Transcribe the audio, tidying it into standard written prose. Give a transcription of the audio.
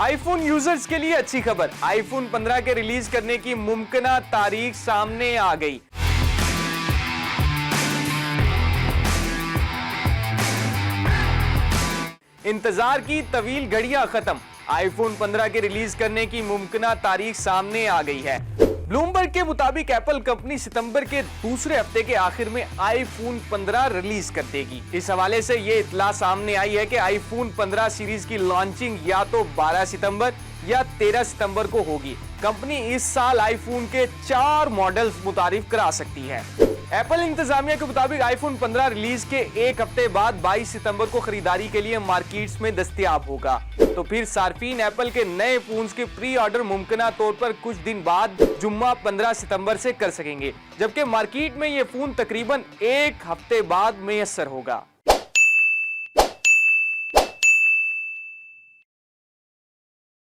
IPhone users के लिए अच्छी खबर, आईफोन 15 के रिलीज करने की मुमकिना तारीख सामने आ गई। इंतजार की तवील घड़ियां खत्म, आईफोन 15 के रिलीज करने की मुमकिना तारीख सामने आ गई है। ब्लूमबर्ग के मुताबिक एप्पल कंपनी सितंबर के दूसरे हफ्ते के आखिर में आईफोन 15 रिलीज कर देगी। इस हवाले से ये इत्तला सामने आई है कि आईफोन 15 सीरीज की लॉन्चिंग या तो 12 सितंबर या 13 सितंबर को होगी। कंपनी इस साल आईफोन के 4 मॉडल्स मुतारिफ करा सकती है। एप्पल इंतजामिया के मुताबिक आईफोन 15 रिलीज के एक हफ्ते बाद 22 सितंबर को खरीदारी के लिए मार्केट्स में दस्तयाब होगा। तो फिर सार्फिन एप्पल के नए फोन्स के प्री ऑर्डर मुमकिना तौर पर कुछ दिन बाद जुम्मा 15 सितंबर से कर सकेंगे, जबकि मार्केट में ये फोन तकरीबन एक हफ्ते बाद मैसर होगा।